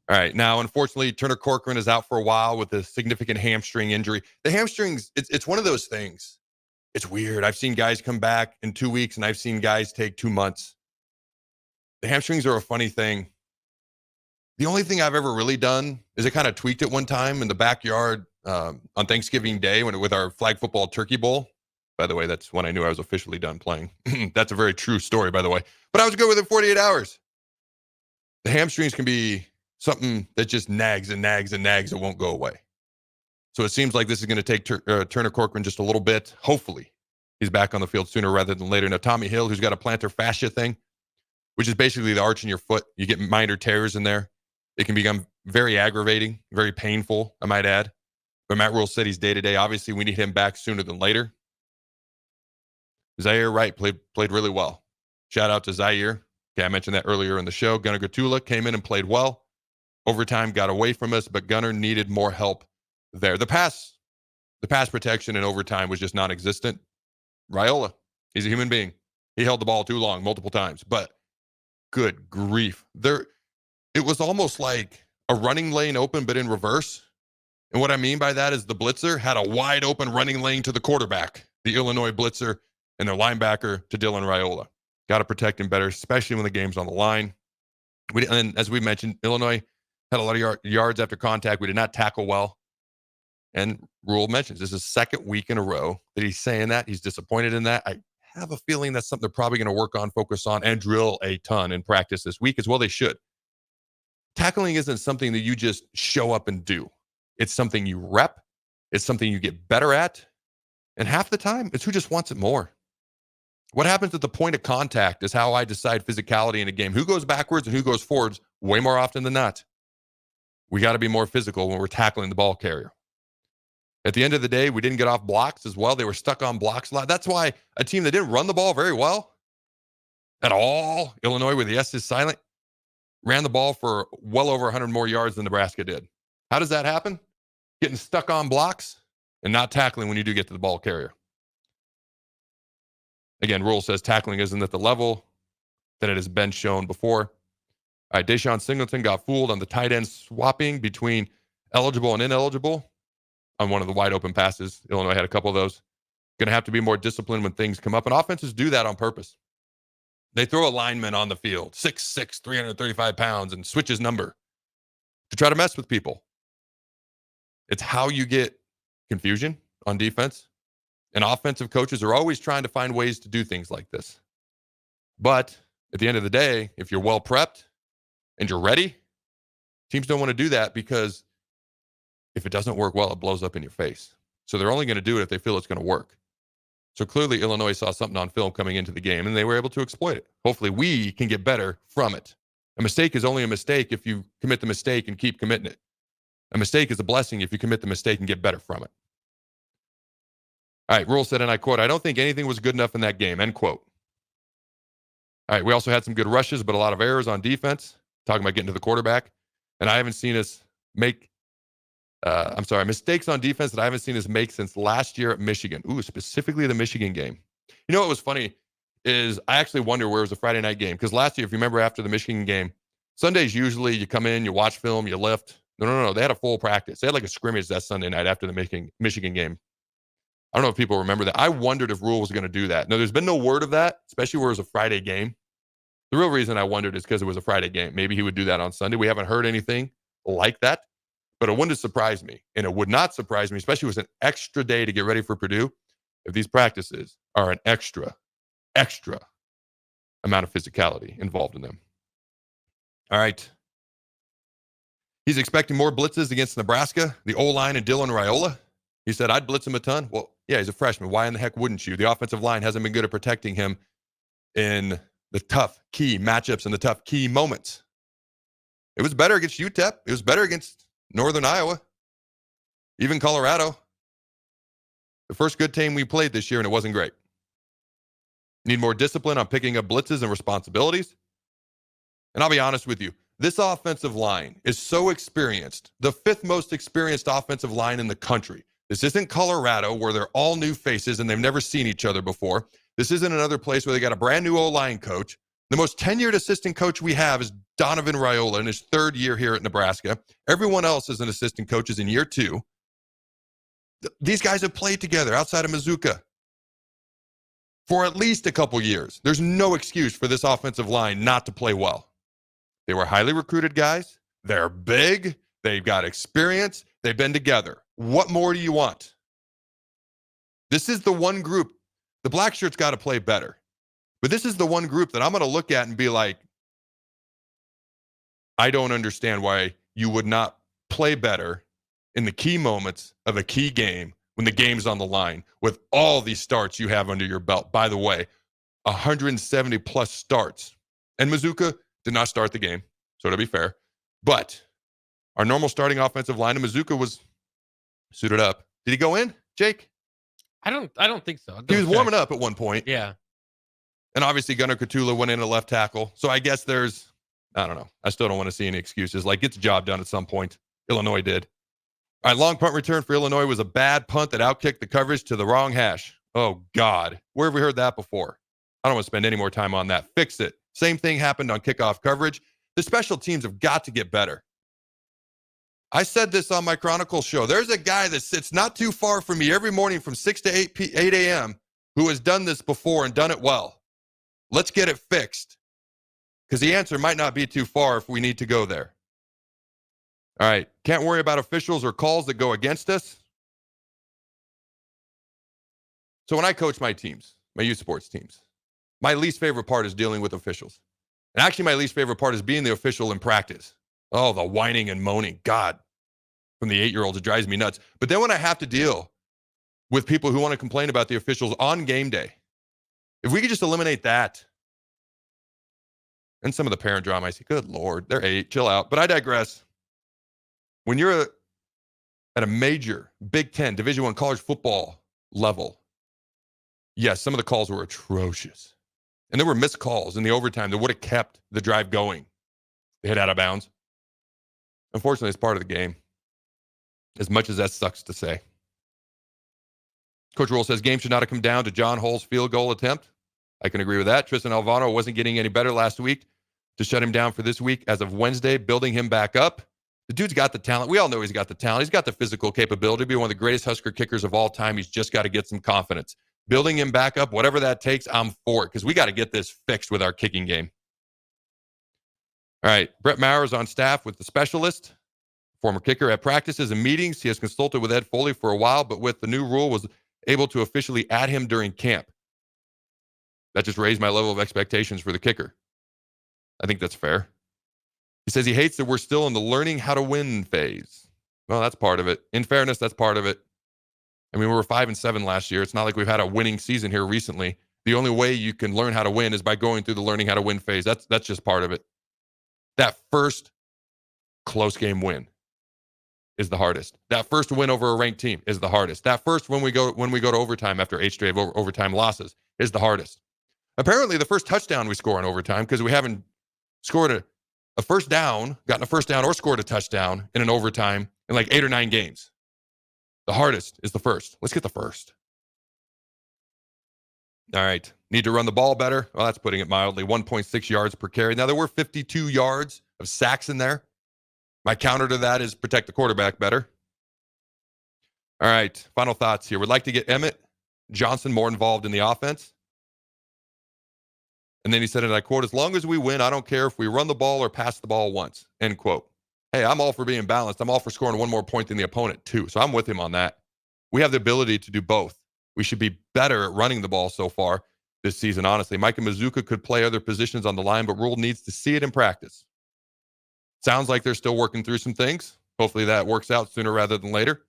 All right. Now, unfortunately, Turner Corcoran is out for a while with a significant hamstring injury. The hamstrings, it's one of those things. It's weird. I've seen guys come back in 2 weeks, and I've seen guys take 2 months. The hamstrings are a funny thing. The only thing I've ever really done is I kind of tweaked it one time in the backyard on Thanksgiving Day with our flag football turkey bowl. By the way, that's when I knew I was officially done playing. That's a very true story, by the way. But I was good within 48 hours. The hamstrings can be something that just nags and nags and nags. It won't go away. So it seems like this is going to take Turner Corcoran just a little bit. Hopefully, he's back on the field sooner rather than later. Now, Tommy Hill, who's got a plantar fascia thing, which is basically the arch in your foot. You get minor tears in there. It can become very aggravating, very painful, I might add. But Matt Rhule said he's day-to-day. Obviously, we need him back sooner than later. Zaire Wright played really well. Shout out to Zaire. Okay, I mentioned that earlier in the show. Gunnar Gatula came in and played well. Overtime got away from us, but Gunnar needed more help there. The pass protection in overtime was just non-existent. Rhule, he's a human being. He held the ball too long multiple times, but good grief. It was almost like a running lane open, but in reverse. And what I mean by that is the blitzer had a wide open running lane to the quarterback, the Illinois blitzer, and their linebacker to Dylan Rhule. Got to protect him better, especially when the game's on the line. And as we mentioned, Illinois had a lot of yards after contact. We did not tackle well. And Rhule mentions this is second week in a row that he's saying that. He's disappointed in that. I have a feeling that's something they're probably going to work on, focus on, and drill a ton in practice this week as well. They should. Tackling isn't something that you just show up and do. It's something you rep. It's something you get better at. And half the time, it's who just wants it more. What happens at the point of contact is how I decide physicality in a game. Who goes backwards and who goes forwards way more often than not. We got to be more physical when we're tackling the ball carrier. At the end of the day, we didn't get off blocks as well. They were stuck on blocks a lot. That's why a team that didn't run the ball very well at all, Illinois, where the S is silent, ran the ball for well over 100 more yards than Nebraska did. How does that happen? Getting stuck on blocks and not tackling when you do get to the ball carrier. Again, Rhule says tackling isn't at the level that it has been shown before. All right, Deshaun Singleton got fooled on the tight end swapping between eligible and ineligible on one of the wide open passes. Illinois had a couple of those. Going to have to be more disciplined when things come up. And offenses do that on purpose. They throw a lineman on the field, 6'6", 335 pounds, and switch his number to try to mess with people. It's how you get confusion on defense. And offensive coaches are always trying to find ways to do things like this. But at the end of the day, if you're well prepped and you're ready, teams don't want to do that because if it doesn't work well, it blows up in your face. So they're only going to do it if they feel it's going to work. So clearly Illinois saw something on film coming into the game and they were able to exploit it. Hopefully we can get better from it. A mistake is only a mistake if you commit the mistake and keep committing it. A mistake is a blessing if you commit the mistake and get better from it. All right, Rhule said, and I quote, "I don't think anything was good enough in that game," end quote. All right, we also had some good rushes, but a lot of errors on defense, talking about getting to the quarterback. And I haven't seen us make, mistakes on defense that I haven't seen us make since last year at Michigan. Ooh, specifically the Michigan game. You know what was funny is I actually wonder where it was a Friday night game. Because last year, if you remember after the Michigan game, Sundays usually you come in, you watch film, you lift. No. They had a full practice. They had like a scrimmage that Sunday night after the Michigan game. I don't know if people remember that. I wondered if Rhule was going to do that. No, there's been no word of that, especially where it was a Friday game. The real reason I wondered is because it was a Friday game. Maybe he would do that on Sunday. We haven't heard anything like that, but it wouldn't surprise me. And it would not surprise me, especially with an extra day to get ready for Purdue, if these practices are an extra amount of physicality involved in them. All right. He's expecting more blitzes against Nebraska, the O-line and Dylan Rhule. He said, I'd blitz him a ton. Well, yeah, he's a freshman. Why in the heck wouldn't you? The offensive line hasn't been good at protecting him in the tough key matchups and the tough key moments. It was better against UTEP. It was better against Northern Iowa, even Colorado. The first good team we played this year, and it wasn't great. Need more discipline on picking up blitzes and responsibilities. And I'll be honest with you, this offensive line is so experienced, the fifth most experienced offensive line in the country. This isn't Colorado where they're all new faces and they've never seen each other before. This isn't another place where they got a brand new O-line coach. The most tenured assistant coach we have is Donovan Rhule in his third year here at Nebraska. Everyone else is an assistant coach is in year 2. These guys have played together outside of Mazuka for at least a couple years. There's no excuse for this offensive line not to play well. They were highly recruited guys. They're big. They've got experience. They've been together. What more do you want? This is the one group. The black shirts got to play better. But this is the one group that I'm going to look at and be like, I don't understand why you would not play better in the key moments of a key game when the game's on the line with all these starts you have under your belt. By the way, 170 plus starts. And Mazuka did not start the game, so to be fair. But our normal starting offensive line, and Mazuka was suited up. Did he go in, Jake? I don't think so. He was warming up at one point. Yeah. And obviously Gunnar Katula went in at left tackle. So I guess I don't know. I still don't want to see any excuses. Like, get the job done at some point. Illinois did. All right, long punt return for Illinois was a bad punt that outkicked the coverage to the wrong hash. Oh, God. Where have we heard that before? I don't want to spend any more time on that. Fix it. Same thing happened on kickoff coverage. The special teams have got to get better. I said this on my Chronicle show. There's a guy that sits not too far from me every morning from 6 to 8 a.m. who has done this before and done it well. Let's get it fixed. Because the answer might not be too far if we need to go there. All right. Can't worry about officials or calls that go against us. So when I coach my teams, my youth sports teams, my least favorite part is dealing with officials. And actually, my least favorite part is being the official in practice. Oh, the whining and moaning. God, from the 8-year-olds, it drives me nuts. But then when I have to deal with people who want to complain about the officials on game day, if we could just eliminate that, and some of the parent drama, I say, good Lord, they're 8, chill out. But I digress. When you're at a major Big Ten, Division I college football level, yes, some of the calls were atrocious. And there were missed calls in the overtime that would have kept the drive going. They hit out of bounds. Unfortunately, it's part of the game, as much as that sucks to say. Coach Rhule says game should not have come down to John Hull's field goal attempt. I can agree with that. Tristan Alvano wasn't getting any better last week to shut him down for this week as of Wednesday, building him back up. The dude's got the talent. We all know he's got the talent. He's got the physical capability to be one of the greatest Husker kickers of all time. He's just got to get some confidence. Building him back up, whatever that takes, I'm for it because we got to get this fixed with our kicking game. All right, Brett Maurer is on staff with the specialist, former kicker at practices and meetings. He has consulted with Ed Foley for a while, but with the new rule was able to officially add him during camp. That just raised my level of expectations for the kicker. I think that's fair. He says he hates that we're still in the learning how to win phase. Well, that's part of it. In fairness, that's part of it. I mean, we were 5-7 last year. It's not like we've had a winning season here recently. The only way you can learn how to win is by going through the learning how to win phase. That's just part of it. That first close game win is the hardest. That first win over a ranked team is the hardest. That first when we go to overtime after 8 straight overtime losses is the hardest. Apparently, the first touchdown we score in overtime, because we haven't scored a first down, gotten a first down or scored a touchdown in an overtime in like 8 or 9 games. The hardest is the first. Let's get the first. All right. Need to run the ball better. Well, that's putting it mildly. 1.6 yards per carry. Now, there were 52 yards of sacks in there. My counter to that is protect the quarterback better. All right. Final thoughts here. Would like to get Emmett Johnson more involved in the offense. And then he said, and I quote, as long as we win, I don't care if we run the ball or pass the ball once, end quote. Hey, I'm all for being balanced. I'm all for scoring one more point than the opponent, too. So I'm with him on that. We have the ability to do both. We should be better at running the ball so far this season, honestly. Micah Mazuka could play other positions on the line, but Rhule needs to see it in practice. Sounds like they're still working through some things. Hopefully that works out sooner rather than later.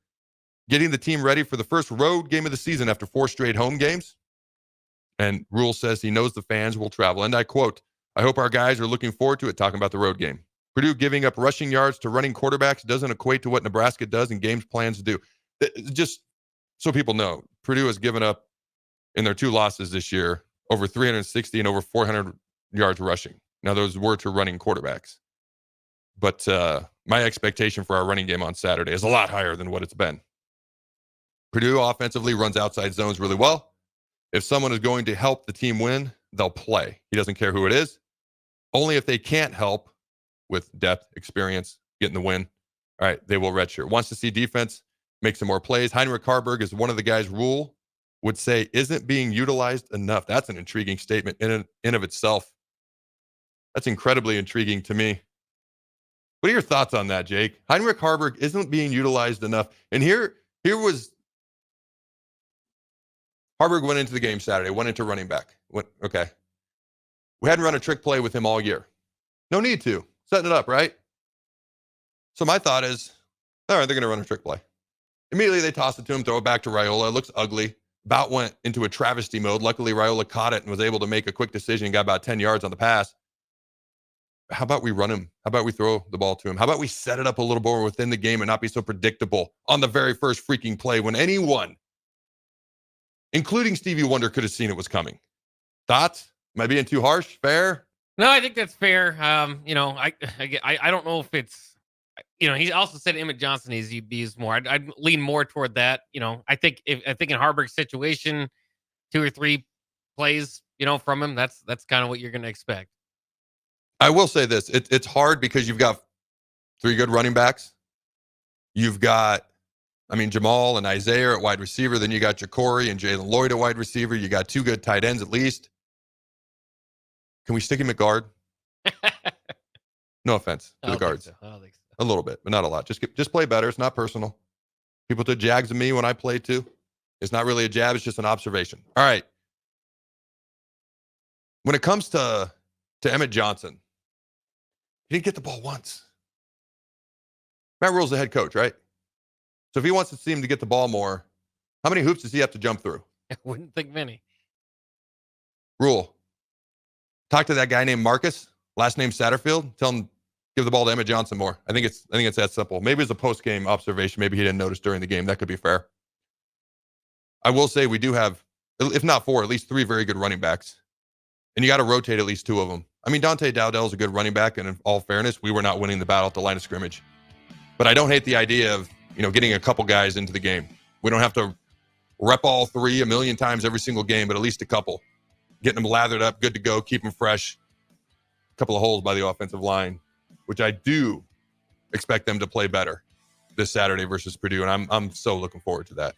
Getting the team ready for the first road game of the season after 4 straight home games. And Rhule says he knows the fans will travel. And I quote, I hope our guys are looking forward to it, talking about the road game. Purdue giving up rushing yards to running quarterbacks doesn't equate to what Nebraska does and games plans to do. Just so people know, Purdue has given up in their 2 losses this year over 360 and over 400 yards rushing. Now, those were to running quarterbacks. But my expectation for our running game on Saturday is a lot higher than what it's been. Purdue offensively runs outside zones really well. If someone is going to help the team win, they'll play. He doesn't care who it is. Only if they can't help with depth, experience, getting the win. All right, they will redshirt. Wants to see defense make some more plays. Heinrich Harburg is one of the guys Rhule would say isn't being utilized enough. That's an intriguing statement in of itself. That's incredibly intriguing to me. What are your thoughts on that, Jake? Heinrich Harburg isn't being utilized enough. And here was Harburg went into the game Saturday, went into running back. Okay. We hadn't run a trick play with him all year. No need to. Setting it up, right? So my thought is, all right, they're going to run a trick play. Immediately they toss it to him, throw it back to Rhule. It looks ugly. About went into a travesty mode. Luckily, Rhule caught it and was able to make a quick decision and got about 10 yards on the pass. How about we run him? How about we throw the ball to him? How about we set it up a little more within the game and not be so predictable on the very first freaking play when anyone, including Stevie Wonder, could have seen it was coming? Thoughts? Am I being too harsh? Fair? No, I think that's fair. I don't know if it's, he also said Emmett Johnson needs to be used more. I'd lean more toward that. I think in Harburg's situation, 2 or 3 plays, from him, that's kind of what you're going to expect. I will say this. It's hard because you've got 3 good running backs. You've got, Jamal and Isaiah at wide receiver. Then you got Ja'Cory and Jalen Lloyd at wide receiver. You got 2 good tight ends at least. Can we stick him at guard? No offense to the guards. I don't think so. A little bit, but not a lot. Just play better. It's not personal. People took jags of me when I played too. It's not really a jab. It's just an observation. All right. When it comes to Emmett Johnson, he didn't get the ball once. Matt Rhule's the head coach, right? So if he wants to see him to get the ball more, how many hoops does he have to jump through? I wouldn't think many. Rhule, talk to that guy named Marcus, last name Satterfield. Tell him give the ball to Emmett Johnson more. I think it's that simple. Maybe it's a post-game observation. Maybe he didn't notice during the game. That could be fair. I will say we do have, if not 4, at least 3 very good running backs. And you got to rotate at least 2 of them. Dante Dowdell is a good running back, and in all fairness, we were not winning the battle at the line of scrimmage. But I don't hate the idea of, getting a couple guys into the game. We don't have to rep all 3 a million times every single game, but at least a couple. Getting them lathered up, good to go, keep them fresh. A couple of holes by the offensive line, which I do expect them to play better this Saturday versus Purdue, and I'm so looking forward to that.